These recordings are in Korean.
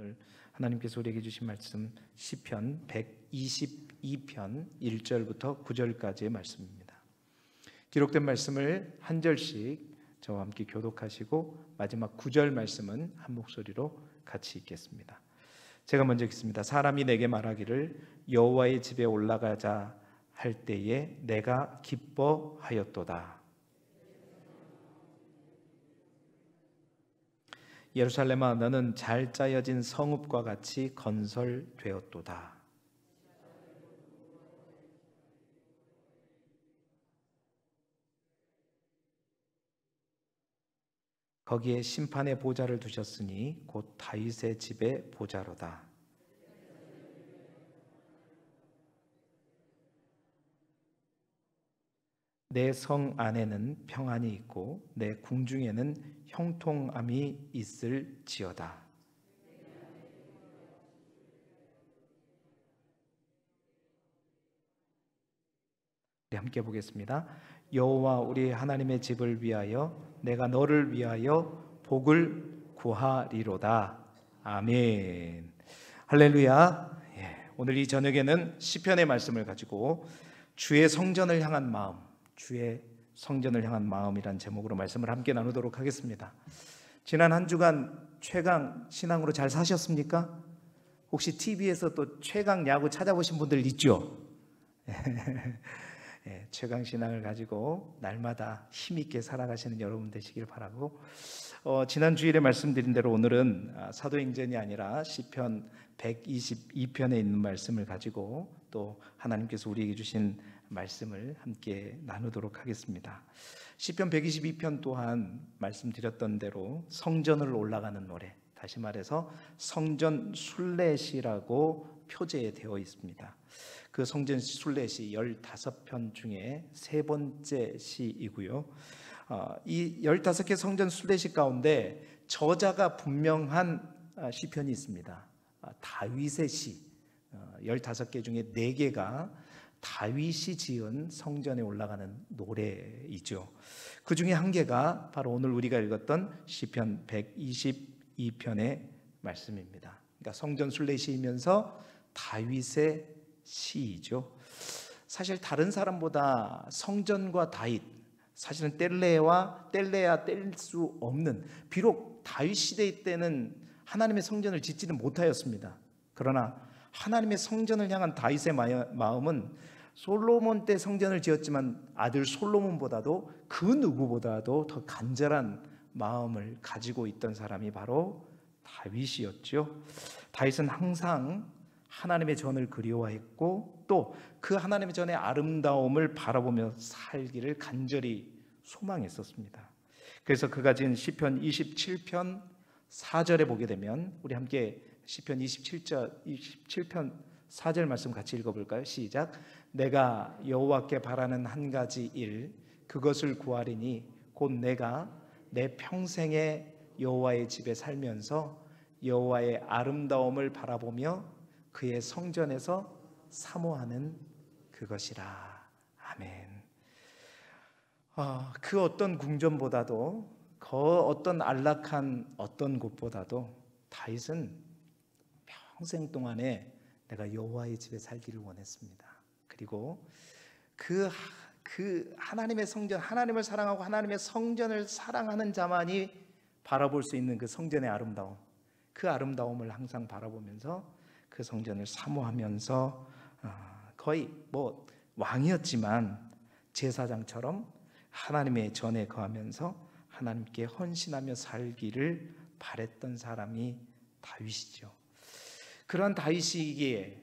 오늘 하나님께서 우리에게 주신 말씀 시편 122편 1절부터 9절까지의 말씀입니다. 기록된 말씀을 한 절씩 저와 함께 교독하시고 마지막 9절 말씀은 한 목소리로 같이 읽겠습니다. 제가 먼저 읽습니다. 사람이 내게 말하기를 여호와의 집에 올라가자 할 때에 내가 기뻐하였도다. 예루살렘아, 너는 잘 짜여진 성읍과 같이 건설되었도다. 거기에 심판의 보좌를 두셨으니 곧 다윗의 집의 보좌로다. 내 성 안에는 평안이 있고 내 궁중에는 형통함이 있을지어다. 우리 함께 보겠습니다. 여호와 우리 하나님의 집을 위하여 내가 너를 위하여 복을 구하리로다. 아멘. 할렐루야. 오늘 이 저녁에는 시편의 말씀을 가지고 주의 성전을 향한 마음, 주의 성전을 향한 마음이란 제목으로 말씀을 함께 나누도록 하겠습니다. 지난 한 주간 최강 신앙으로 잘 사셨습니까? 혹시 TV에서 또 최강 야구 찾아보신 분들 있죠? 최강 신앙을 가지고 날마다 힘있게 살아가시는 여러분 되시길 바라고, 지난 주일에 말씀드린 대로 오늘은 사도행전이 아니라 시편 122편에 있는 말씀을 가지고 또 하나님께서 우리에게 주신 말씀을 함께 나누도록 하겠습니다. 시편 122편 또한 말씀드렸던 대로 성전을 올라가는 노래, 다시 말해서 성전 순례시라고 표제되어 있습니다. 그 성전 순례시 15편 중에 세 번째 시이고요. 이 15개 성전 순례시 가운데 저자가 분명한 시편이 있습니다. 다윗의 시 15개 중에 4개가 다윗이 지은 성전에 올라가는 노래이죠. 그 중에 한 개가 바로 오늘 우리가 읽었던 시편 122편의 말씀입니다. 그러니까 성전 순례시이면서 다윗의 시이죠. 사실 다른 사람보다 성전과 다윗, 사실은 뗄래야 뗄 수 없는, 비록 다윗 시대 때는 하나님의 성전을 짓지는 못하였습니다. 그러나 하나님의 성전을 향한 다윗의 마음은 솔로몬 때 성전을 지었지만 아들 솔로몬보다도 그 누구보다도 더 간절한 마음을 가지고 있던 사람이 바로 다윗이었죠. 다윗은 항상 하나님의 전을 그리워했고 또 그 하나님의 전의 아름다움을 바라보며 살기를 간절히 소망했었습니다. 그래서 그가 지은 시편 27편 4절에 보게 되면, 우리 함께 시편 27편 4절 말씀 같이 읽어볼까요? 시작. 내가 여호와께 바라는 한 가지 일, 그것을 구하리니 곧 내가 내 평생에 여호와의 집에 살면서 여호와의 아름다움을 바라보며 그의 성전에서 사모하는 그것이라. 아멘. 그 어떤 궁전보다도, 그 어떤 안락한 어떤 곳보다도 다윗은 평생 동안에 내가 여호와의 집에 살기를 원했습니다. 그리고 그 하나님의 성전, 하나님을 사랑하고 하나님의 성전을 사랑하는 자만이 바라볼 수 있는 그 성전의 아름다움, 그 아름다움을 항상 바라보면서 그 성전을 사모하면서 거의 왕이었지만 제사장처럼 하나님의 전에 거하면서 하나님께 헌신하며 살기를 바랬던 사람이 다윗이죠. 그런 다윗이기에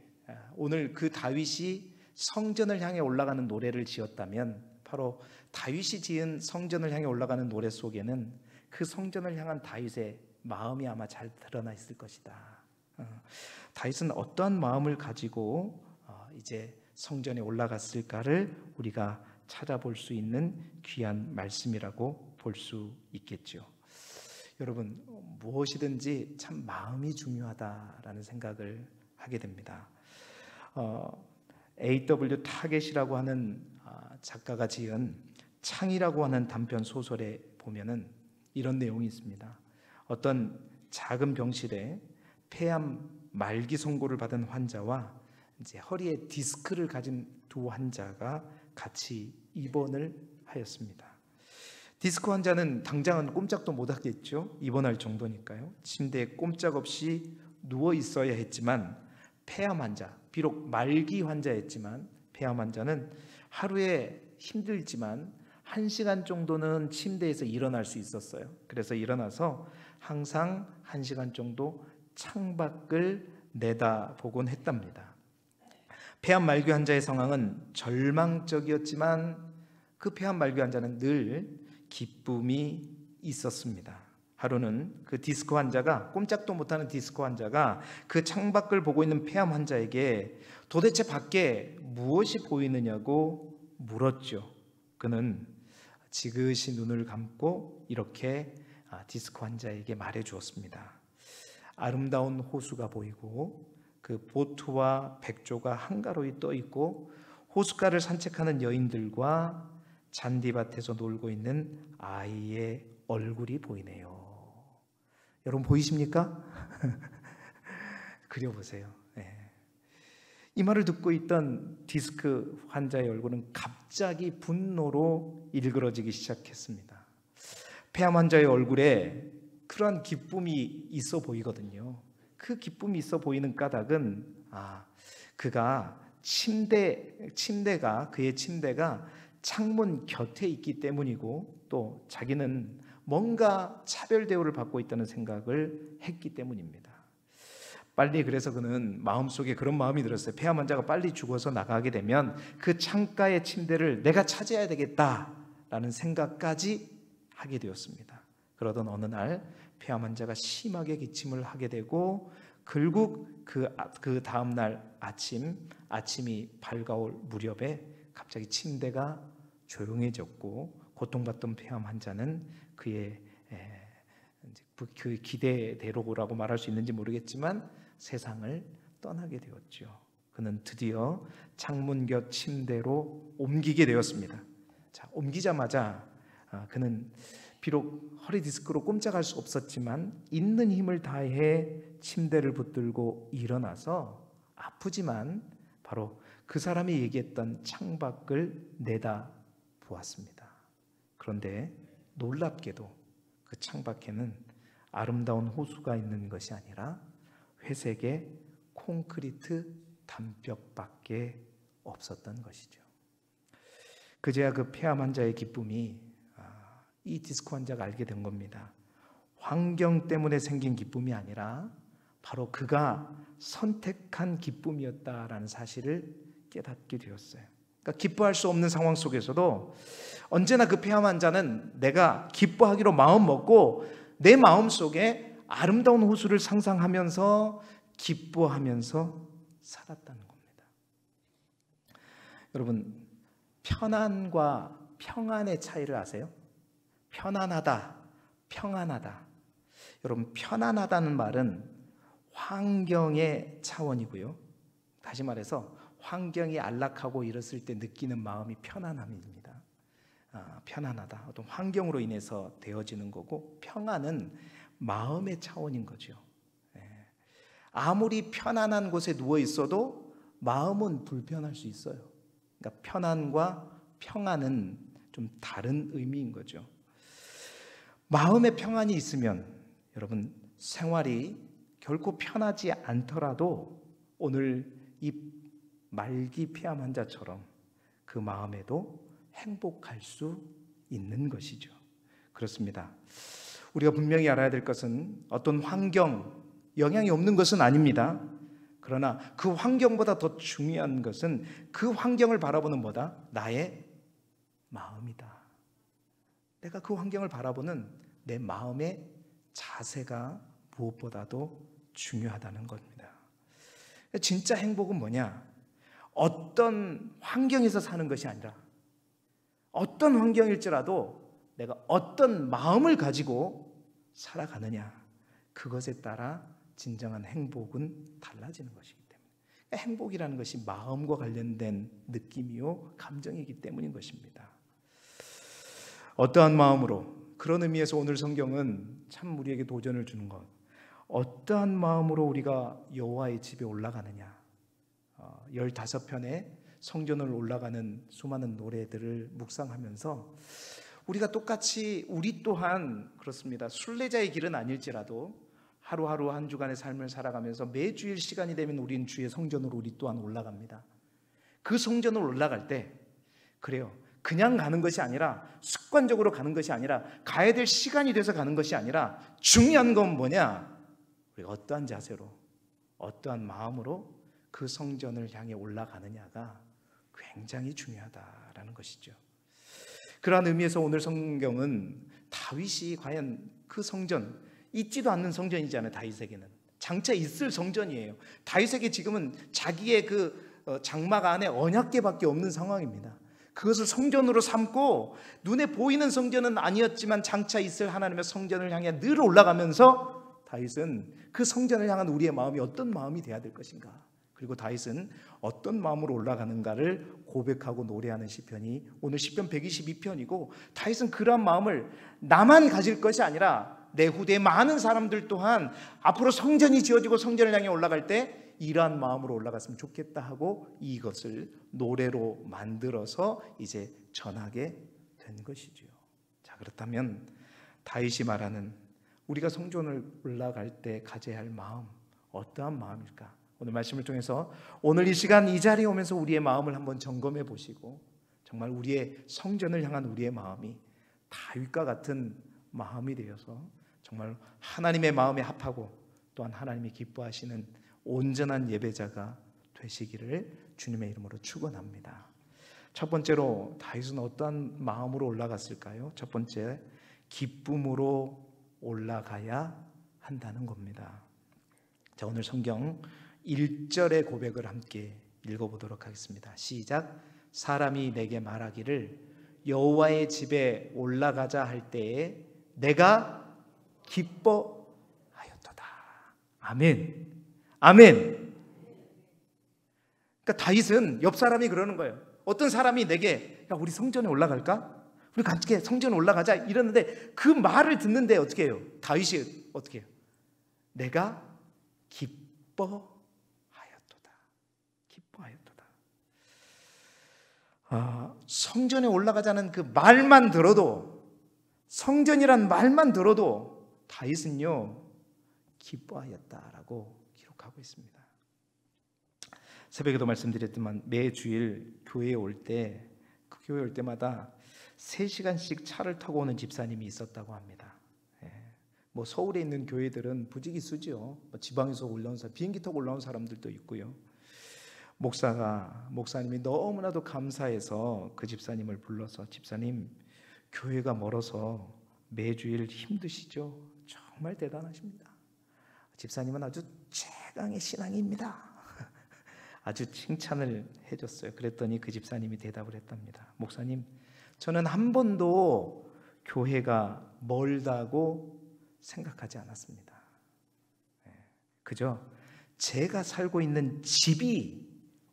오늘 그 다윗이 성전을 향해 올라가는 노래를 지었다면, 바로 다윗이 지은 성전을 향해 올라가는 노래 속에는 그 성전을 향한 다윗의 마음이 아마 잘 드러나 있을 것이다. 다윗은 어떤 마음을 가지고 이제 성전에 올라갔을까를 우리가 찾아볼 수 있는 귀한 말씀이라고 볼 수 있겠죠. 여러분, 무엇이든지 참 마음이 중요하다라는 생각을 하게 됩니다. A.W. 타겟이라고 하는 작가가 지은 창이라고 하는 단편 소설에 보면은 이런 내용이 있습니다. 어떤 작은 병실에 폐암 말기 선고를 받은 환자와 이제 허리에 디스크를 가진 두 환자가 같이 입원을 하였습니다. 디스크 환자는 당장은 꼼짝도 못 하겠죠. 입원할 정도니까요. 침대에 꼼짝없이 누워 있어야 했지만 폐암 환자, 비록 말기 환자였지만 폐암 환자는 하루에 힘들지만 1시간 정도는 침대에서 일어날 수 있었어요. 그래서 일어나서 항상 1시간 정도 창밖을 내다보곤 했답니다. 폐암 말기 환자의 상황은 절망적이었지만 그 폐암 말기 환자는 늘 기쁨이 있었습니다. 하루는 그 디스크 환자가, 꼼짝도 못하는 디스크 환자가 그 창밖을 보고 있는 폐암 환자에게 도대체 밖에 무엇이 보이느냐고 물었죠. 그는 지그시 눈을 감고 이렇게 디스크 환자에게 말해 주었습니다. 아름다운 호수가 보이고 그 보트와 백조가 한가로이 떠 있고 호숫가를 산책하는 여인들과 잔디밭에서 놀고 있는 아이의 얼굴이 보이네요. 여러분 보이십니까? 그려보세요. 이 말을 듣고 있던 디스크 환자의 얼굴은 갑자기 분노로 일그러지기 시작했습니다. 폐암 환자의 얼굴에 그러한 기쁨이 있어 보이거든요. 그 기쁨이 있어 보이는 까닭은 그가 그의 침대가 창문 곁에 있기 때문이고 또 자기는 뭔가 차별 대우를 받고 있다는 생각을 했기 때문입니다. 빨리 그래서 그는 마음속에 그런 마음이 들었어요. 폐암 환자가 빨리 죽어서 나가게 되면 그 창가의 침대를 내가 차지해야 되겠다라는 생각까지 하게 되었습니다. 그러던 어느 날 폐암 환자가 심하게 기침을 하게 되고 결국 그 다음 날 아침이 밝아올 무렵에 갑자기 침대가 조용해졌고 고통받던 폐암 환자는 그의 그 기대대로라고 말할 수 있는지 모르겠지만 세상을 떠나게 되었죠. 그는 드디어 창문 곁 침대로 옮기게 되었습니다. 자, 옮기자마자 그는 비록 허리 디스크로 꼼짝할 수 없었지만 있는 힘을 다해 침대를 붙들고 일어나서 아프지만 바로 그 사람이 얘기했던 창밖을 내다 보았습니다. 그런데 놀랍게도 그 창밖에는 아름다운 호수가 있는 것이 아니라 회색의 콘크리트 담벼락밖에 없었던 것이죠. 그제야 그 폐암 환자의 기쁨이 이 디스크 환자가 알게 된 겁니다. 환경 때문에 생긴 기쁨이 아니라 바로 그가 선택한 기쁨이었다라는 사실을 깨닫게 되었어요. 그러니까 기뻐할 수 없는 상황 속에서도 언제나 그 폐암 환자는 내가 기뻐하기로 마음 먹고 내 마음속에 아름다운 호수를 상상하면서 기뻐하면서 살았다는 겁니다. 여러분, 편안과 평안의 차이를 아세요? 편안하다, 평안하다. 여러분, 편안하다는 말은 환경의 차원이고요. 다시 말해서 환경이 안락하고 이랬을 때 느끼는 마음이 편안함입니다. 편안하다, 어떤 환경으로 인해서 되어지는 거고, 평안은 마음의 차원인 거죠. 아무리 편안한 곳에 누워 있어도 마음은 불편할 수 있어요. 그러니까 편안과 평안은 좀 다른 의미인 거죠. 마음의 평안이 있으면 여러분 생활이 결코 편하지 않더라도 오늘 이 말기 폐암 환자처럼 그 마음에도 행복할 수 있는 것이죠. 그렇습니다. 우리가 분명히 알아야 될 것은 어떤 환경, 영향이 없는 것은 아닙니다. 그러나 그 환경보다 더 중요한 것은 그 환경을 바라보는 뭐다? 나의 마음이다. 내가 그 환경을 바라보는 내 마음의 자세가 무엇보다도 중요하다는 겁니다. 진짜 행복은 뭐냐? 어떤 환경에서 사는 것이 아니라 어떤 환경일지라도 내가 어떤 마음을 가지고 살아가느냐, 그것에 따라 진정한 행복은 달라지는 것이기 때문에, 행복이라는 것이 마음과 관련된 느낌이요 감정이기 때문인 것입니다. 어떠한 마음으로, 그런 의미에서 오늘 성경은 참 우리에게 도전을 주는 것, 어떠한 마음으로 우리가 여호와의 집에 올라가느냐. 15편의 성전을 올라가는 수많은 노래들을 묵상하면서 우리가 똑같이 우리 또한 그렇습니다. 순례자의 길은 아닐지라도 하루하루 한 주간의 삶을 살아가면서 매주일 시간이 되면 우리는 주의 성전으로 우리 또한 올라갑니다. 그 성전으로 올라갈 때 그래요. 그냥 가는 것이 아니라, 습관적으로 가는 것이 아니라, 가야 될 시간이 돼서 가는 것이 아니라, 중요한 건 뭐냐? 우리가 어떠한 자세로, 어떠한 마음으로 그 성전을 향해 올라가느냐가 굉장히 중요하다라는 것이죠. 그러한 의미에서 오늘 성경은 다윗이 과연 그 성전, 있지도 않는 성전이잖아요. 다윗에게는 장차 있을 성전이에요. 다윗에게 지금은 자기의 그 장막 안에 언약궤밖에 없는 상황입니다. 그것을 성전으로 삼고 눈에 보이는 성전은 아니었지만 장차 있을 하나님의 성전을 향해 늘 올라가면서 다윗은 그 성전을 향한 우리의 마음이 어떤 마음이 돼야 될 것인가, 그리고 다윗은 어떤 마음으로 올라가는가를 고백하고 노래하는 시편이 오늘 시편 122편이고, 다윗은 그러한 마음을 나만 가질 것이 아니라 내 후대의 많은 사람들 또한 앞으로 성전이 지어지고 성전을 향해 올라갈 때 이러한 마음으로 올라갔으면 좋겠다 하고 이것을 노래로 만들어서 이제 전하게 된 것이죠. 자, 그렇다면 다윗이 말하는 우리가 성전을 올라갈 때 가져야 할 마음, 어떠한 마음일까? 오늘 말씀을 통해서 오늘 이 시간 이 자리에 오면서 우리의 마음을 한번 점검해 보시고, 정말 우리의 성전을 향한 우리의 마음이 다윗과 같은 마음이 되어서 정말 하나님의 마음에 합하고 또한 하나님이 기뻐하시는 온전한 예배자가 되시기를 주님의 이름으로 축원합니다. 첫 번째로 다윗은 어떠한 마음으로 올라갔을까요? 첫 번째, 기쁨으로 올라가야 한다는 겁니다. 자, 오늘 성경 1절의 고백을 함께 읽어보도록 하겠습니다. 시작. 사람이 내게 말하기를 여호와의 집에 올라가자 할 때에 내가 기뻐하였도다. 아멘. 아멘. 그러니까 다윗은 옆 사람이 그러는 거예요. 어떤 사람이 내게 야, 우리 성전에 올라갈까? 우리 같이 성전에 올라가자 이러는데 그 말을 듣는데 어떻게 해요? 다윗이 어떻게 해요? 내가 기뻐하였도다. 기뻐하였도다. 성전에 올라가자는 그 말만 들어도, 성전이란 말만 들어도 다윗은요 기뻐하였다라고 기록하고 있습니다. 새벽에도 말씀드렸지만 매주일 교회에 올 때, 그 교회 올 때마다 3시간씩 차를 타고 오는 집사님이 있었다고 합니다. 뭐 서울에 있는 교회들은 부지기수죠. 지방에서 올라온 사람, 비행기 타고 올라온 사람들도 있고요. 목사님이 너무나도 감사해서 그 집사님을 불러서, 집사님 교회가 멀어서 매주일 힘드시죠? 정말 대단하십니다. 집사님은 아주 최강의 신앙입니다. 아주 칭찬을 해줬어요. 그랬더니 그 집사님이 대답을 했답니다. 목사님, 저는 한 번도 교회가 멀다고 생각하지 않았습니다. 그저 제가 살고 있는 집이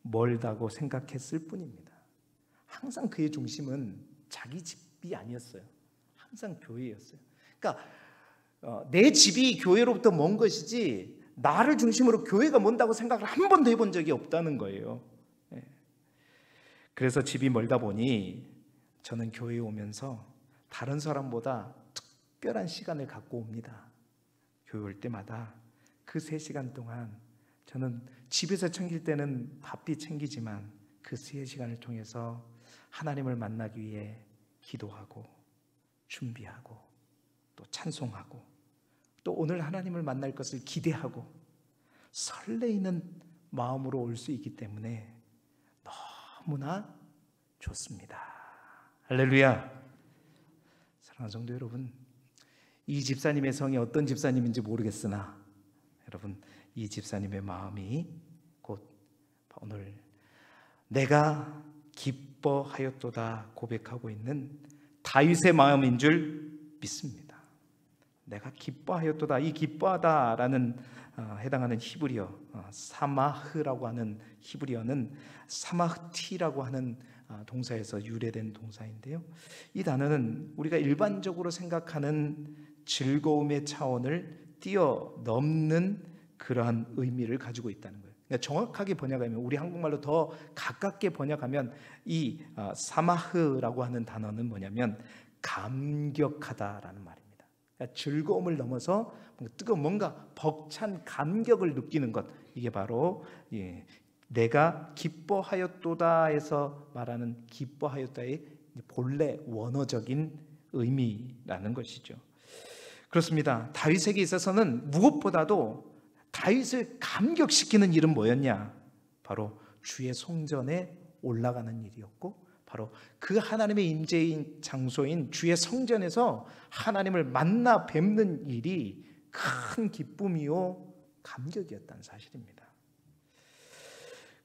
멀다고 생각했을 뿐입니다. 항상 그의 중심은 자기 집이 아니었어요. 항상 교회였어요. 그러니까 내 집이 교회로부터 먼 것이지 나를 중심으로 교회가 먼다고 생각을 한 번도 해본 적이 없다는 거예요. 그래서 집이 멀다 보니 저는 교회에 오면서 다른 사람보다 특별한 시간을 갖고 옵니다. 교회 올 때마다 그 3시간 동안 저는 집에서 챙길 때는 바삐 챙기지만 그 3시간을 통해서 하나님을 만나기 위해 기도하고 준비하고 또 찬송하고 또 오늘 하나님을 만날 것을 기대하고 설레이는 마음으로 올 수 있기 때문에 너무나 좋습니다. 할렐루야. 사랑하는 성도 여러분, 이 집사님의 성이 어떤 집사님인지 모르겠으나 여러분, 이 집사님의 마음이 곧 오늘 내가 기뻐하였도다 고백하고 있는 다윗의 마음인 줄 믿습니다. 내가 기뻐하였도다. 이 기뻐하다라는 해당하는 히브리어 사마흐라고 하는 히브리어는 사마흐티라고 하는 동사에서 유래된 동사인데요, 이 단어는 우리가 일반적으로 생각하는 즐거움의 차원을 뛰어넘는 그러한 의미를 가지고 있다는 거예요. 그러니까 정확하게 번역하면, 우리 한국말로 더 가깝게 번역하면 이 사마흐라고 하는 단어는 뭐냐면 감격하다라는 말입니다. 그러니까 즐거움을 넘어서 뜨거운 뭔가 벅찬 감격을 느끼는 것, 이게 바로 내가 기뻐하였도다에서 말하는 기뻐하였다의 본래 원어적인 의미라는 것이죠. 그렇습니다. 다윗에게 있어서는 무엇보다도 다윗을 감격시키는 일은 뭐였냐? 바로 주의 성전에 올라가는 일이었고, 바로 그 하나님의 임재인 장소인 주의 성전에서 하나님을 만나 뵙는 일이 큰 기쁨이요 감격이었다는 사실입니다.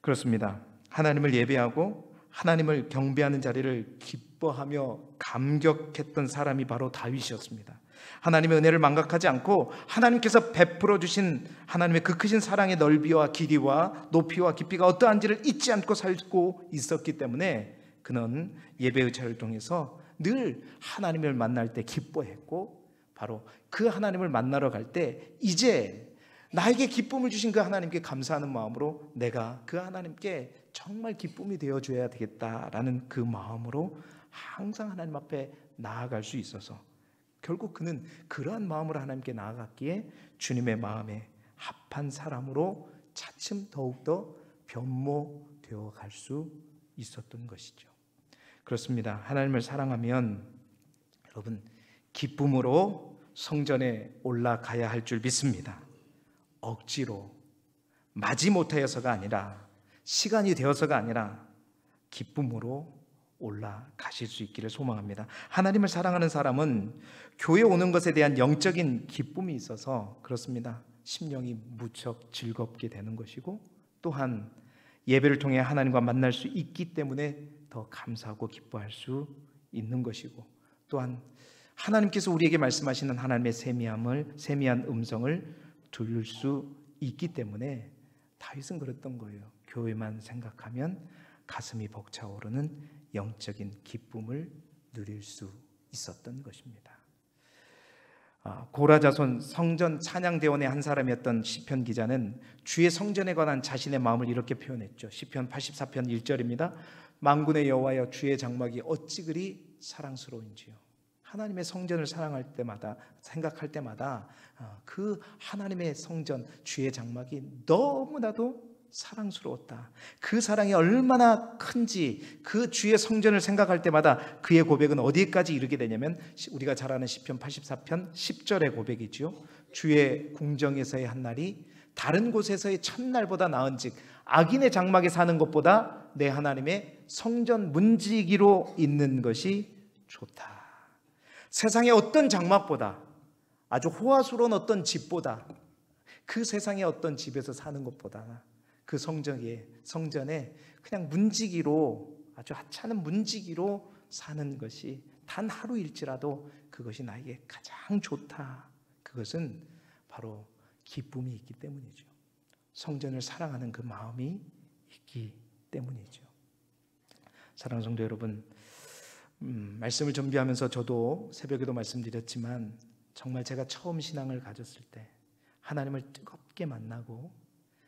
그렇습니다. 하나님을 예배하고 하나님을 경배하는 자리를 기뻐하며 감격했던 사람이 바로 다윗이었습니다. 하나님의 은혜를 망각하지 않고 하나님께서 베풀어 주신 하나님의 그 크신 사랑의 넓이와 길이와 높이와 깊이가 어떠한지를 잊지 않고 살고 있었기 때문에 그는 예배 의차를 통해서 늘 하나님을 만날 때 기뻐했고, 바로 그 하나님을 만나러 갈 때 이제 나에게 기쁨을 주신 그 하나님께 감사하는 마음으로 내가 그 하나님께 정말 기쁨이 되어줘야 되겠다라는 그 마음으로 항상 하나님 앞에 나아갈 수 있어서, 결국 그는 그러한 마음으로 하나님께 나아갔기에 주님의 마음에 합한 사람으로 차츰 더욱더 변모되어 갈 수 있었던 것이죠. 그렇습니다. 하나님을 사랑하면 여러분 기쁨으로 성전에 올라가야 할 줄 믿습니다. 억지로 마지못하여서가 아니라, 시간이 되어서가 아니라 기쁨으로 올라가실 수 있기를 소망합니다. 하나님을 사랑하는 사람은 교회 오는 것에 대한 영적인 기쁨이 있어서 그렇습니다. 심령이 무척 즐겁게 되는 것이고, 또한 예배를 통해 하나님과 만날 수 있기 때문에 더 감사하고 기뻐할 수 있는 것이고, 또한 하나님께서 우리에게 말씀하시는 하나님의 세미한 음성을 들을 수 있기 때문에 다윗은 그랬던 거예요. 교회만 생각하면 가슴이 벅차오르는 영적인 기쁨을 누릴 수 있었던 것입니다. 고라자손 성전 찬양대원의 한 사람이었던 시편 기자는 주의 성전에 관한 자신의 마음을 이렇게 표현했죠. 시편 84편 1절입니다. 만군의 여호와여, 주의 장막이 어찌 그리 사랑스러운지요. 하나님의 성전을 사랑할 때마다, 생각할 때마다 그 하나님의 성전, 주의 장막이 너무나도 사랑스러웠다. 그 사랑이 얼마나 큰지 그 주의 성전을 생각할 때마다 그의 고백은 어디까지 이르게 되냐면, 우리가 잘 아는 시편 84편 10절의 고백이죠. 주의 궁정에서의 한 날이 다른 곳에서의 첫날보다 나은즉 악인의 장막에 사는 것보다 내 하나님의 성전 문지기로 있는 것이 좋다. 세상의 어떤 장막보다, 아주 호화스러운 어떤 집보다, 그 세상의 어떤 집에서 사는 것보다 그 성전에 그냥 문지기로, 아주 하찮은 문지기로 사는 것이 단 하루일지라도 그것이 나에게 가장 좋다. 그것은 바로 기쁨이 있기 때문이죠. 성전을 사랑하는 그 마음이 있기 때문이죠. 사랑하는 성도 여러분, 말씀을 준비하면서 저도 새벽에도 말씀드렸지만, 정말 제가 처음 신앙을 가졌을 때, 하나님을 뜨겁게 만나고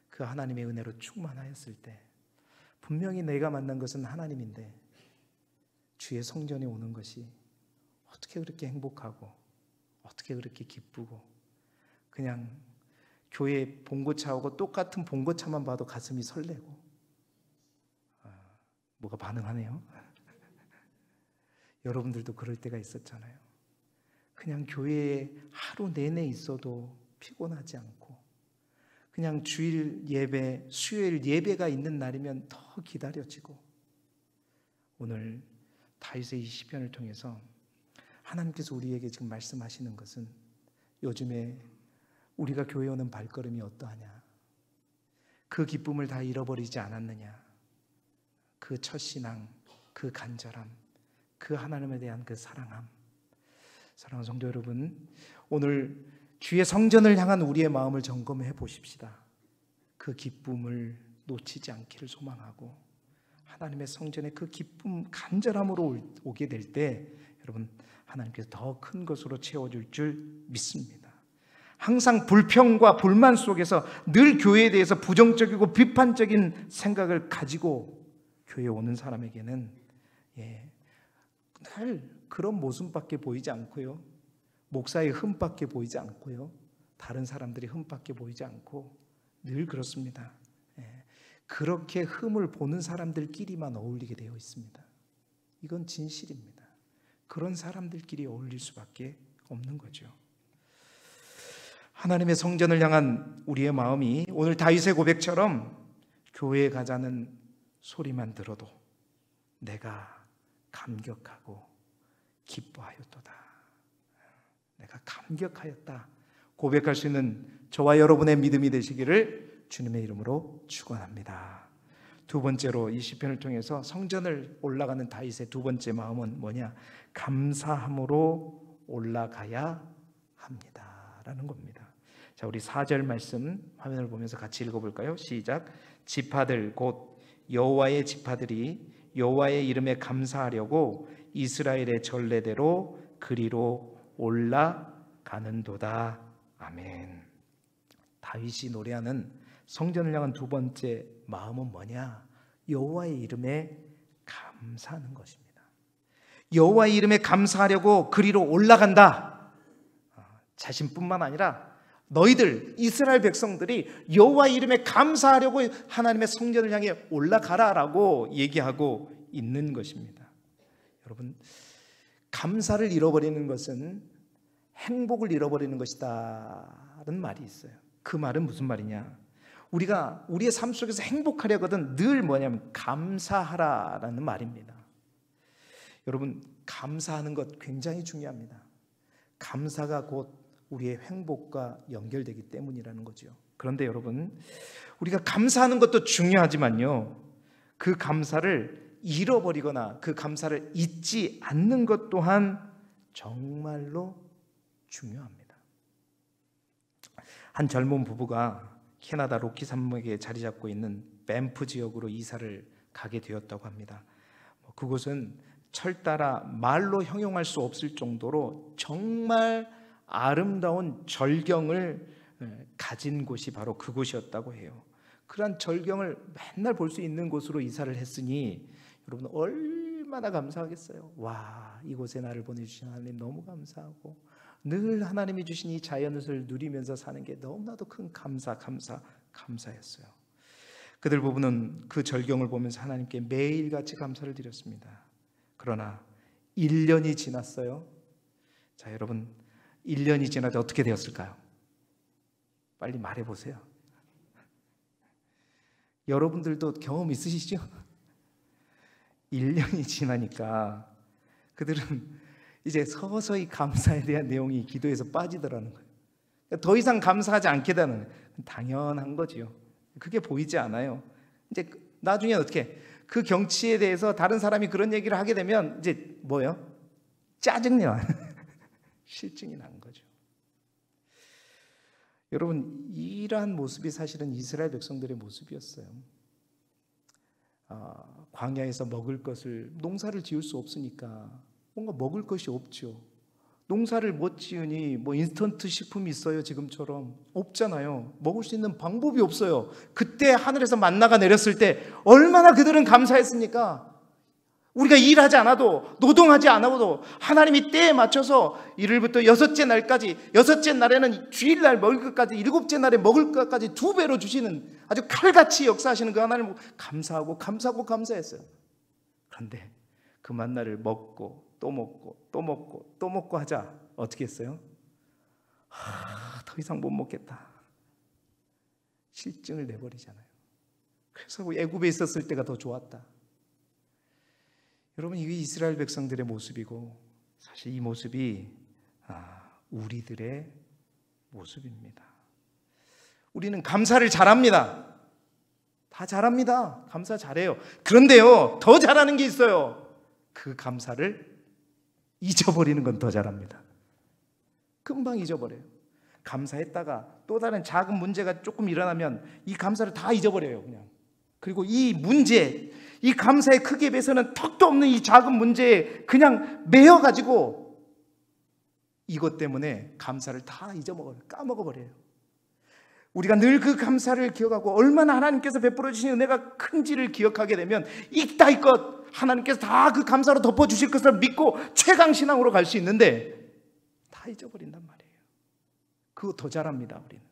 그 하나님의 은혜로 충만하였을 때, 분명히 내가 만난 것은 하나님인데 주의 성전에 오는 것이 어떻게 그렇게 행복하고 어떻게 그렇게 기쁘고, 그냥 교회 봉고차 오고 똑같은 봉고차만 봐도 가슴이 설레고. 뭐가 반응하네요. 여러분들도 그럴 때가 있었잖아요. 그냥 교회에 하루 내내 있어도 피곤하지 않고, 그냥 주일 예배, 수요일 예배가 있는 날이면 더 기다려지고. 오늘 다윗의 이 시편을 통해서 하나님께서 우리에게 지금 말씀하시는 것은, 요즘에 우리가 교회 오는 발걸음이 어떠하냐, 그 기쁨을 다 잃어버리지 않았느냐, 그 첫신앙, 그 간절함, 그 하나님에 대한 그 사랑함. 사랑하는 성도 여러분, 오늘 주의 성전을 향한 우리의 마음을 점검해 보십시다. 그 기쁨을 놓치지 않기를 소망하고, 하나님의 성전에 그 기쁨, 간절함으로 오게 될 때 여러분, 하나님께서 더 큰 것으로 채워줄 줄 믿습니다. 항상 불평과 불만 속에서 늘 교회에 대해서 부정적이고 비판적인 생각을 가지고 교회에 오는 사람에게는 늘 그런 모습밖에 보이지 않고요, 목사의 흠밖에 보이지 않고요, 다른 사람들이 흠밖에 보이지 않고 늘 그렇습니다. 그렇게 흠을 보는 사람들끼리만 어울리게 되어 있습니다. 이건 진실입니다. 그런 사람들끼리 어울릴 수밖에 없는 거죠. 하나님의 성전을 향한 우리의 마음이 오늘 다윗의 고백처럼 교회에 가자는 소리만 들어도 내가 감격하고 기뻐하였도다, 내가 감격하였다 고백할 수 있는 저와 여러분의 믿음이 되시기를 주님의 이름으로 축원합니다. 두 번째로 이 시편을 통해서 성전을 올라가는 다윗의 두 번째 마음은 뭐냐? 감사함으로 올라가야 합니다 라는 겁니다. 자, 우리 4절 말씀 화면을 보면서 같이 읽어볼까요? 시작. 지파들 곧 여호와의 지파들이 여호와의 이름에 감사하려고 이스라엘의 전례대로 그리로 올라가는도다. 아멘. 다윗이 노래하는 성전을 향한 두 번째 마음은 뭐냐? 여호와의 이름에 감사하는 것입니다. 여호와의 이름에 감사하려고 그리로 올라간다. 자신뿐만 아니라 너희들 이스라엘 백성들이 여호와의 이름에 감사하려고 하나님의 성전을 향해 올라가라라고 얘기하고 있는 것입니다. 여러분, 감사를 잃어버리는 것은 행복을 잃어버리는 것이다라는 말이 있어요. 그 말은 무슨 말이냐? 우리가 우리의 삶 속에서 행복하려거든 늘 뭐냐면 감사하라라는 말입니다. 여러분, 감사하는 것 굉장히 중요합니다. 감사가 곧 우리의 행복과 연결되기 때문이라는 거죠. 그런데 여러분, 우리가 감사하는 것도 중요하지만요, 그 감사를 잃어버리거나 그 감사를 잊지 않는 것 또한 정말로 중요합니다. 한 젊은 부부가 캐나다 로키 산맥에 자리 잡고 있는 밴프 지역으로 이사를 가게 되었다고 합니다. 그곳은 철따라 말로 형용할 수 없을 정도로 정말 아름다운 절경을 가진 곳이 바로 그곳이었다고 해요. 그러한 절경을 맨날 볼 수 있는 곳으로 이사를 했으니 여러분 얼마나 감사하겠어요. 와, 이곳에 나를 보내주신 하나님 너무 감사하고 늘 하나님이 주신 이 자연을 누리면서 사는 게 너무나도 큰 감사였어요. 그들 부부는 그 절경을 보면서 하나님께 매일같이 감사를 드렸습니다. 그러나 1년이 지났어요. 자, 여러분, 1년이 지나도 어떻게 되었을까요? 빨리 말해보세요. 여러분들도 경험 있으시죠? 1년이 지나니까 그들은 이제 서서히 감사에 대한 내용이 기도에서 빠지더라는 거예요. 더 이상 감사하지 않게 되는, 당연한 거지요. 그게 보이지 않아요. 이제 나중에 어떻게 그 경치에 대해서 다른 사람이 그런 얘기를 하게 되면 이제 뭐예요? 짜증이 나요. 실증이 난 거죠. 여러분, 이러한 모습이 사실은 이스라엘 백성들의 모습이었어요. 광야에서 먹을 것을, 농사를 지을 수 없으니까 뭔가 먹을 것이 없죠. 농사를 못 지으니 뭐 인스턴트 식품이 있어요? 지금처럼 없잖아요. 먹을 수 있는 방법이 없어요. 그때 하늘에서 만나가 내렸을 때 얼마나 그들은 감사했습니까? 우리가 일하지 않아도, 노동하지 않아도 하나님이 때에 맞춰서 1일부터 6째 날까지, 6째 날에는 주일날 먹을 것까지, 7째 날에 먹을 것까지 2배로 주시는 아주 칼같이 역사하시는 그 하나님을 감사했어요. 그런데 그 만나를 먹고 또 먹고 또 먹고 또 먹고 하자 어떻게 했어요? 더 이상 못 먹겠다. 실증을 내버리잖아요. 그래서 애굽에 있었을 때가 더 좋았다. 여러분, 이게 이스라엘 백성들의 모습이고 사실 이 모습이 우리들의 모습입니다. 우리는 감사를 잘합니다. 다 잘합니다. 감사 잘해요. 그런데요, 더 잘하는 게 있어요. 그 감사를 잊어버리는 건 더 잘합니다. 금방 잊어버려요. 감사했다가 또 다른 작은 문제가 조금 일어나면 이 감사를 다 잊어버려요, 그냥. 그리고 이 문제, 이 감사의 크기에 비해서는 턱도 없는 이 작은 문제에 그냥 매여가지고 이것 때문에 감사를 다 잊어먹어요. 까먹어버려요. 우리가 늘 그 감사를 기억하고 얼마나 하나님께서 베풀어 주신 은혜가 큰지를 기억하게 되면 이따위껏 하나님께서 다 그 감사로 덮어주실 것을 믿고 최강신앙으로 갈 수 있는데 다 잊어버린단 말이에요. 그거 더 잘합니다, 우리는.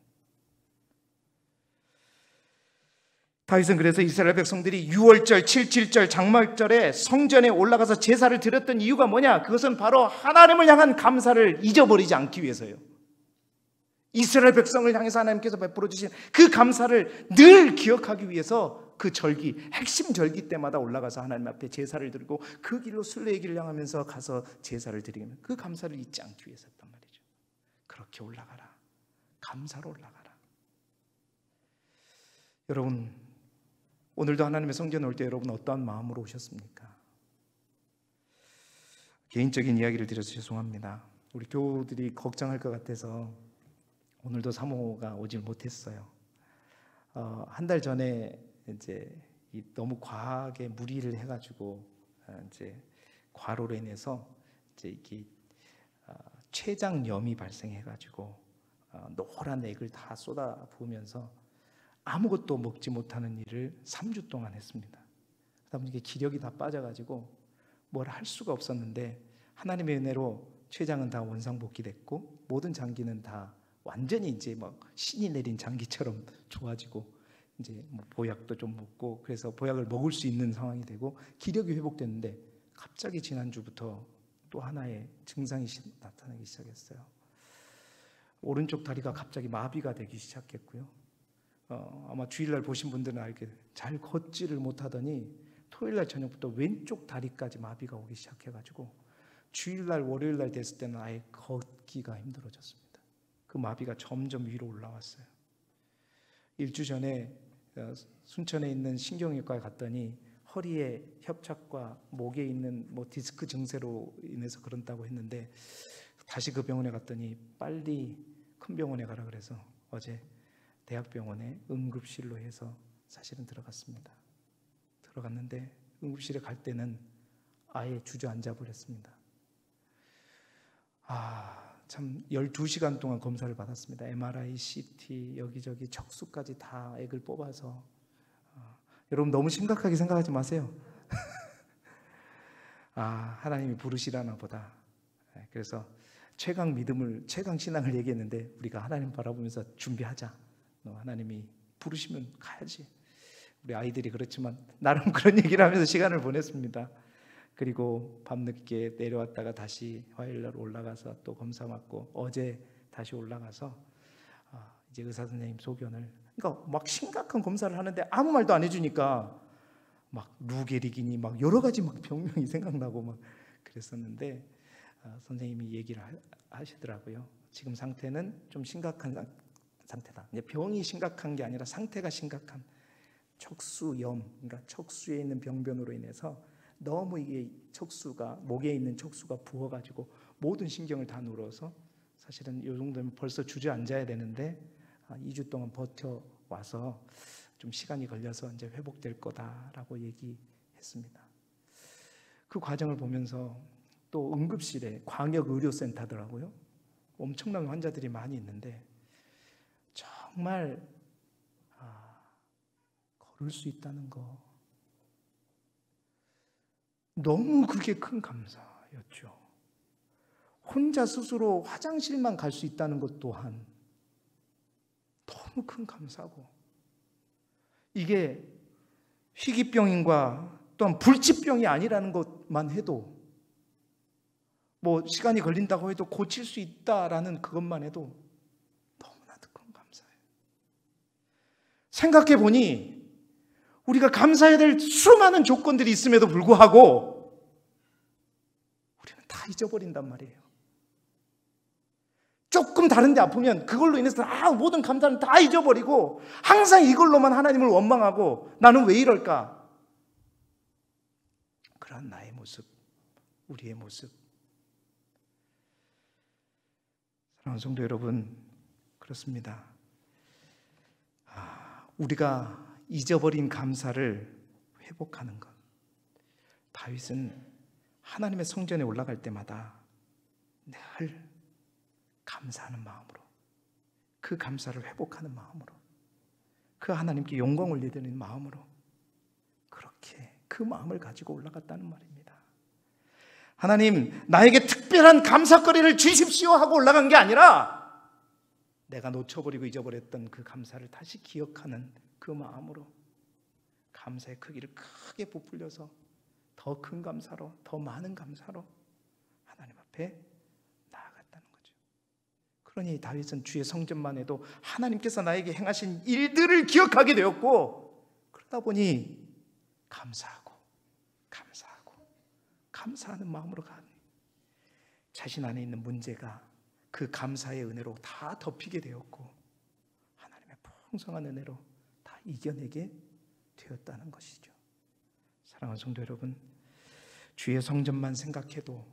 다윗은 그래서 이스라엘 백성들이 유월절, 칠칠절, 장막절에 성전에 올라가서 제사를 드렸던 이유가 뭐냐? 그것은 바로 하나님을 향한 감사를 잊어버리지 않기 위해서예요. 이스라엘 백성을 향해서 하나님께서 베풀어 주신 그 감사를 늘 기억하기 위해서 그 절기, 핵심 절기 때마다 올라가서 하나님 앞에 제사를 드리고 그 길로 순례의 길을 향하면서 가서 제사를 드리면 그 감사를 잊지 않기 위해서였단 말이죠. 그렇게 올라가라. 감사로 올라가라. 여러분, 오늘도 하나님의 성전에 올 때 여러분 어떠한 마음으로 오셨습니까? 개인적인 이야기를 드려서 죄송합니다. 우리 교우들이 걱정할 것 같아서 오늘도 사모가 오질 못했어요. 한 달 전에 이제 너무 과하게 무리를 해가지고 이제 과로로 인해서 이제 이게 췌장염이 발생해가지고 노란 액을 다 쏟아 부으면서 아무것도 먹지 못하는 일을 3주 동안 했습니다. 그러다 보니까 기력이 다 빠져가지고 뭘 할 수가 없었는데 하나님의 은혜로 췌장은 다 원상복귀됐고 모든 장기는 다 완전히 이제 막 신이 내린 장기처럼 좋아지고 이제 뭐 보약도 좀 먹고 그래서 보약을 먹을 수 있는 상황이 되고 기력이 회복됐는데 갑자기 지난주부터 또 하나의 증상이 나타나기 시작했어요. 오른쪽 다리가 갑자기 마비가 되기 시작했고요. 아마 주일날 보신 분들은 알게 잘 걷지를 못하더니 토요일날 저녁부터 왼쪽 다리까지 마비가 오기 시작해가지고 주일날 월요일날 됐을 때는 아예 걷기가 힘들어졌습니다. 그 마비가 점점 위로 올라왔어요. 일주 전에 순천에 있는 신경외과에 갔더니 허리에 협착과 목에 있는 뭐 디스크 증세로 인해서 그런다고 했는데 다시 그 병원에 갔더니 빨리 큰 병원에 가라 그래서 어제 대학병원에 응급실로 해서 사실은 들어갔습니다. 들어갔는데 응급실에 갈 때는 아예 주저앉아 버렸습니다. 참 12시간 동안 검사를 받았습니다. MRI, CT, 여기저기 척수까지 다 액을 뽑아서 여러분 너무 심각하게 생각하지 마세요. 하나님이 부르시라나 보다. 그래서 최강 믿음을, 최강 신앙을 얘기했는데 우리가 하나님 바라보면서 준비하자. 하나님이 부르시면 가야지. 우리 아이들이 그렇지만 나름 그런 얘기를 하면서 시간을 보냈습니다. 그리고 밤늦게 내려왔다가 다시 화요일날 올라가서 또 검사 받고 어제 다시 올라가서 이제 의사 선생님 소견을, 그러니까 막 심각한 검사를 하는데 아무 말도 안 해주니까 막 루게릭이니 막 여러 가지 막 병명이 생각나고 막 그랬었는데 선생님이 얘기를 하시더라고요. 지금 상태는 좀 심각한 상태다. 이제 병이 심각한 게 아니라 상태가 심각한 척수염, 그러니까 척수에 있는 병변으로 인해서 너무 이게 척수가, 목에 있는 척수가 부어가지고 모든 신경을 다 눌러서 사실은 이 정도면 벌써 주저앉아야 되는데 2주 동안 버텨와서 좀 시간이 걸려서 이제 회복될 거다라고 얘기했습니다. 그 과정을 보면서 또 응급실에 광역의료센터더라고요. 엄청난 환자들이 많이 있는데 정말 걸을 수 있다는 거 너무 그게 큰 감사였죠. 혼자 스스로 화장실만 갈 수 있다는 것 또한 너무 큰 감사고, 이게 희귀병인과 또한 불치병이 아니라는 것만 해도 뭐 시간이 걸린다고 해도 고칠 수 있다라는 그것만 해도 너무나도 큰 감사예요. 생각해 보니 우리가 감사해야 될 수많은 조건들이 있음에도 불구하고 우리는 다 잊어버린단 말이에요. 조금 다른데 아프면 그걸로 인해서 모든 감사는 다 잊어버리고 항상 이걸로만 하나님을 원망하고 나는 왜 이럴까? 그런 나의 모습, 우리의 모습. 사랑하는 성도 여러분, 그렇습니다. 우리가 잊어버린 감사를 회복하는 것. 다윗은 하나님의 성전에 올라갈 때마다 늘 감사하는 마음으로, 그 감사를 회복하는 마음으로, 그 하나님께 영광 올려드리는 마음으로 그렇게 그 마음을 가지고 올라갔다는 말입니다. 하나님, 나에게 특별한 감사거리를 주십시오 하고 올라간 게 아니라 내가 놓쳐버리고 잊어버렸던 그 감사를 다시 기억하는 그 마음으로 감사의 크기를 크게 부풀려서 더 큰 감사로, 더 많은 감사로 하나님 앞에 나아갔다는 거죠. 그러니 다윗은 주의 성전만 해도 하나님께서 나에게 행하신 일들을 기억하게 되었고, 그러다 보니 감사하는 마음으로 가니 자신 안에 있는 문제가 그 감사의 은혜로 다 덮이게 되었고 하나님의 풍성한 은혜로 다 이겨내게 되었다는 것이죠. 사랑하는 성도 여러분, 주의 성전만 생각해도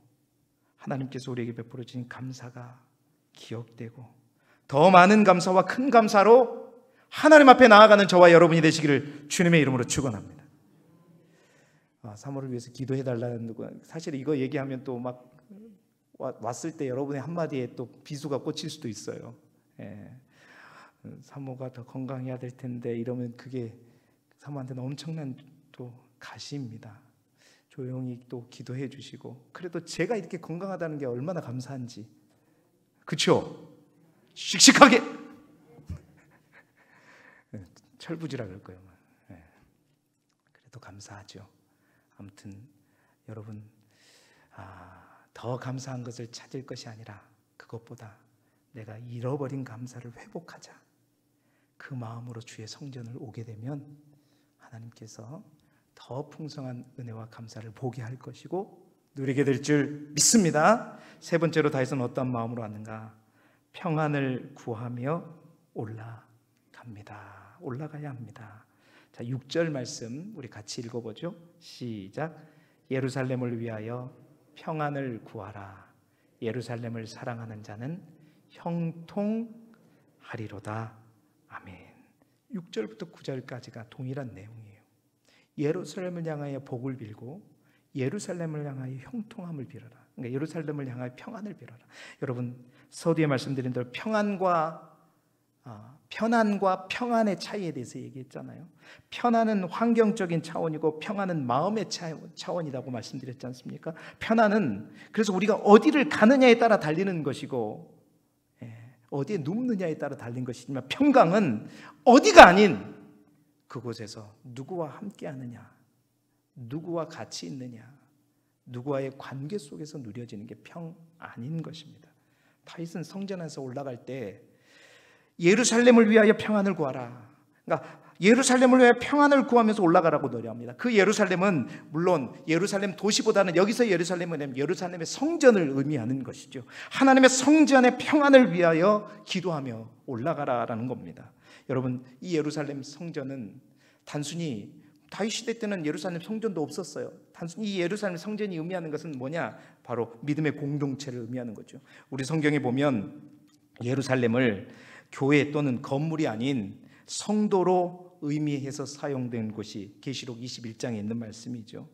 하나님께서 우리에게 베풀어 주신 감사가 기억되고 더 많은 감사와 큰 감사로 하나님 앞에 나아가는 저와 여러분이 되시기를 주님의 이름으로 축원합니다. 사모를 위해서 기도해달라는 거, 사실 이거 얘기하면 또 막 왔을 때 여러분의 한마디에 또 비수가 꽂힐 수도 있어요. 사모가 더 건강해야 될 텐데 이러면 그게 사모한테는 엄청난 또 가시입니다. 조용히 또 기도해 주시고, 그래도 제가 이렇게 건강하다는 게 얼마나 감사한지, 그렇죠? 씩씩하게 철부지라 그럴 거예요. 그래도 감사하죠. 아무튼 여러분, 더 감사한 것을 찾을 것이 아니라 그것보다 내가 잃어버린 감사를 회복하자, 그 마음으로 주의 성전을 오게 되면 하나님께서 더 풍성한 은혜와 감사를 보게 할 것이고 누리게 될 줄 믿습니다. 세 번째로 다윗은 어떤 마음으로 왔는가? 평안을 구하며 올라가야 합니다. 자, 6절 말씀 우리 같이 읽어보죠. 시작. 예루살렘을 위하여 평안을 구하라. 예루살렘을 사랑하는 자는 형통하리로다. 아멘. 6절부터 9절까지가 동일한 내용이에요. 예루살렘을 향하여 복을 빌고 예루살렘을 향하여 형통함을 빌어라. 그러니까 예루살렘을 향하여 평안을 빌어라. 여러분, 서두에 말씀드린 대로 편안과 평안의 차이에 대해서 얘기했잖아요. 편안은 환경적인 차원이고 평안은 마음의 차원이라고 말씀드렸지 않습니까? 편안은 그래서 우리가 어디를 가느냐에 따라 달리는 것이고 어디에 눕느냐에 따라 달린 것이지만, 평강은 어디가 아닌 그곳에서 누구와 함께하느냐, 누구와 같이 있느냐, 누구와의 관계 속에서 누려지는 게 평안인 것입니다. 다윗은 성전에서 올라갈 때 예루살렘을 위하여 평안을 구하라. 그러니까 예루살렘을 위하여 평안을 구하면서 올라가라고 노래합니다. 그 예루살렘은 물론 예루살렘 도시보다는, 여기서 예루살렘은 예루살렘의 성전을 의미하는 것이죠. 하나님의 성전의 평안을 위하여 기도하며 올라가라라는 겁니다. 여러분, 이 예루살렘 성전은 단순히 다윗 시대 때는 예루살렘 성전도 없었어요. 단순히 이 예루살렘 성전이 의미하는 것은 뭐냐? 바로 믿음의 공동체를 의미하는 거죠. 우리 성경에 보면 예루살렘을 교회 또는 건물이 아닌 성도로 의미해서 사용된 곳이 계시록 21장에 있는 말씀이죠.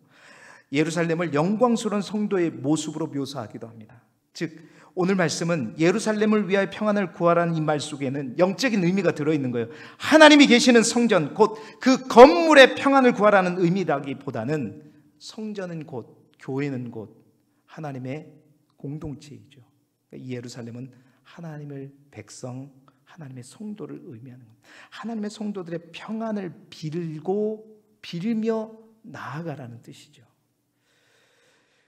예루살렘을 영광스러운 성도의 모습으로 묘사하기도 합니다. 즉 오늘 말씀은 예루살렘을 위하여 평안을 구하라는 이 말 속에는 영적인 의미가 들어있는 거예요. 하나님이 계시는 성전, 곧 그 건물의 평안을 구하라는 의미라기보다는 성전은 곧, 교회는 곧 하나님의 공동체이죠. 이 예루살렘은 하나님의 백성, 하나님의 성도를 의미하는 겁니다. 하나님의 성도들의 평안을 빌며 나아가라는 뜻이죠.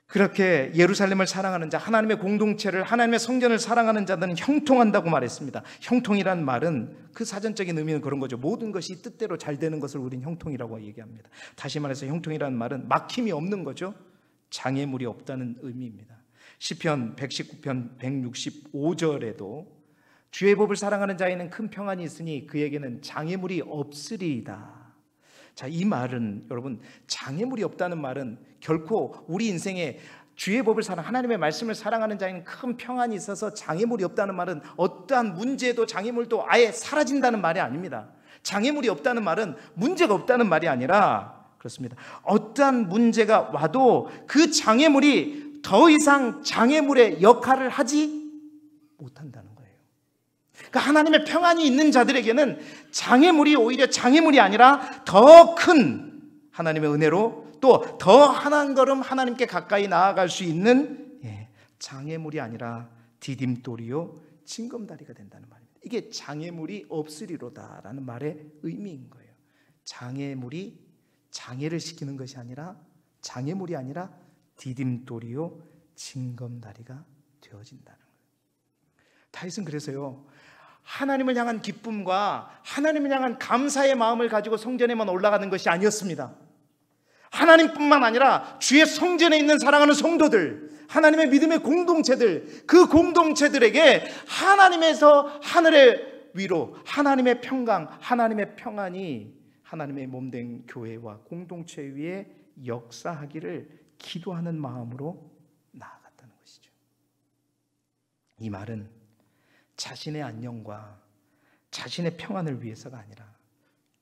그렇게 예루살렘을 사랑하는 자, 하나님의 공동체를, 하나님의 성전을 사랑하는 자들은 형통한다고 말했습니다. 형통이란 말은 그 사전적인 의미는 그런 거죠. 모든 것이 뜻대로 잘 되는 것을 우리는 형통이라고 얘기합니다. 다시 말해서 형통이라는 말은 막힘이 없는 거죠. 장애물이 없다는 의미입니다. 시편 119편 165절에도 주의 법을 사랑하는 자에는 큰 평안이 있으니 그에게는 장애물이 없으리이다. 자, 이 말은 여러분, 장애물이 없다는 말은 결코 우리 인생에 주의 법을 하나님의 말씀을 사랑하는 자에는 큰 평안이 있어서 장애물이 없다는 말은 어떠한 문제도 장애물도 아예 사라진다는 말이 아닙니다. 장애물이 없다는 말은 문제가 없다는 말이 아니라 그렇습니다. 어떠한 문제가 와도 그 장애물이 더 이상 장애물의 역할을 하지 못한다는 거예요. 그 하나님의 평안이 있는 자들에게는 장애물이 오히려 장애물이 아니라 더 큰 하나님의 은혜로 또 더 한 걸음 하나님께 가까이 나아갈 수 있는 장애물이 아니라 디딤돌이요 징검다리가 된다는 말입니다. 이게 장애물이 없으리로다라는 말의 의미인 거예요. 장애물이 장애를 시키는 것이 아니라 장애물이 아니라 디딤돌이요 징검다리가 되어진다는 거예요. 다윗은 그래서요 하나님을 향한 기쁨과 하나님을 향한 감사의 마음을 가지고 성전에만 올라가는 것이 아니었습니다. 하나님뿐만 아니라 주의 성전에 있는 사랑하는 성도들, 하나님의 믿음의 공동체들, 그 공동체들에게 하나님에서 하늘의 위로 하나님의 평강, 하나님의 평안이 하나님의 몸된 교회와 공동체 위에 역사하기를 기도하는 마음으로 나아갔다는 것이죠. 이 말은 자신의 안녕과 자신의 평안을 위해서가 아니라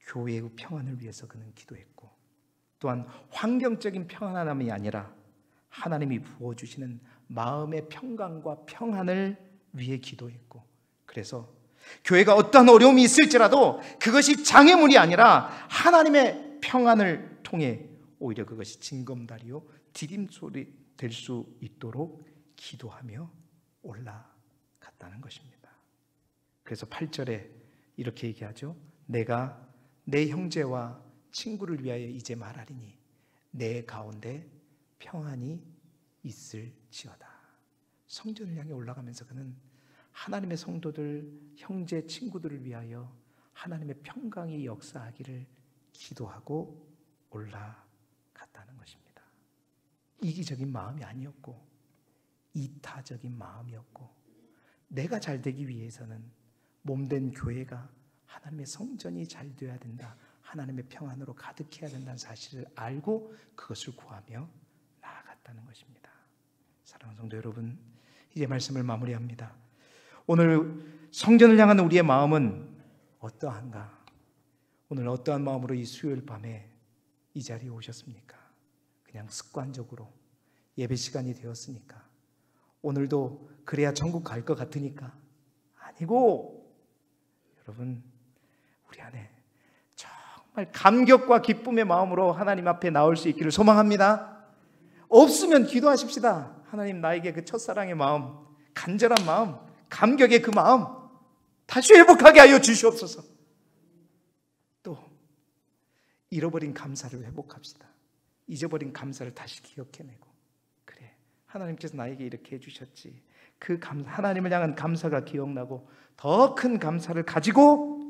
교회의 평안을 위해서 그는 기도했고, 또한 환경적인 평안함이 아니라 하나님이 부어주시는 마음의 평강과 평안을 위해 기도했고, 그래서 교회가 어떠한 어려움이 있을지라도 그것이 장애물이 아니라 하나님의 평안을 통해 오히려 그것이 징검다리요 디딤돌이 될 수 있도록 기도하며 올라갔다는 것입니다. 그래서 8절에 이렇게 얘기하죠. 내가 내 형제와 친구를 위하여 이제 말하리니 내 가운데 평안이 있을지어다. 성전을 향해 올라가면서 그는 하나님의 성도들, 형제, 친구들을 위하여 하나님의 평강이 역사하기를 기도하고 올라갔다는 것입니다. 이기적인 마음이 아니었고 이타적인 마음이었고, 내가 잘 되기 위해서는 몸된 교회가 하나님의 성전이 잘 되어야 된다, 하나님의 평안으로 가득해야 된다는 사실을 알고 그것을 구하며 나아갔다는 것입니다. 사랑하는 성도 여러분, 이제 말씀을 마무리합니다. 오늘 성전을 향한 우리의 마음은 어떠한가? 오늘 어떠한 마음으로 이 수요일 밤에 이 자리에 오셨습니까? 그냥 습관적으로 예배 시간이 되었으니까, 오늘도 그래야 천국 갈 것 같으니까, 아니고 여러분 우리 안에 정말 감격과 기쁨의 마음으로 하나님 앞에 나올 수 있기를 소망합니다. 없으면 기도하십시다. 하나님, 나에게 그 첫사랑의 마음, 간절한 마음, 감격의 그 마음 다시 회복하게 하여 주시옵소서. 또 잃어버린 감사를 회복합시다. 잊어버린 감사를 다시 기억해내고, 그래, 하나님께서 나에게 이렇게 해주셨지, 그 하나님을 향한 감사가 기억나고 더 큰 감사를 가지고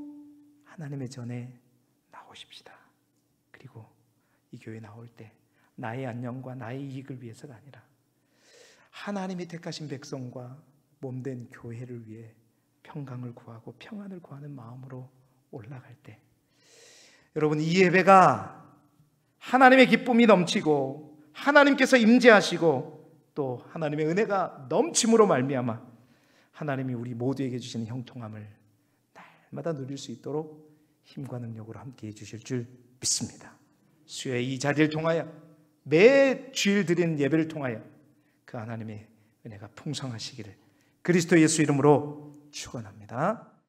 하나님의 전에 나오십시다. 그리고 이 교회 나올 때 나의 안녕과 나의 이익을 위해서가 아니라 하나님이 택하신 백성과 몸된 교회를 위해 평강을 구하고 평안을 구하는 마음으로 올라갈 때, 여러분, 이 예배가 하나님의 기쁨이 넘치고 하나님께서 임재하시고 또 하나님의 은혜가 넘침으로 말미암아 하나님이 우리 모두에게 주시는 형통함을 날마다 누릴 수 있도록 힘과 능력으로 함께해 주실 줄 믿습니다. 수요의 이 자리를 통하여, 매 주일 드리는 예배를 통하여 그 하나님의 은혜가 풍성하시기를 그리스도 예수 이름으로 축원합니다.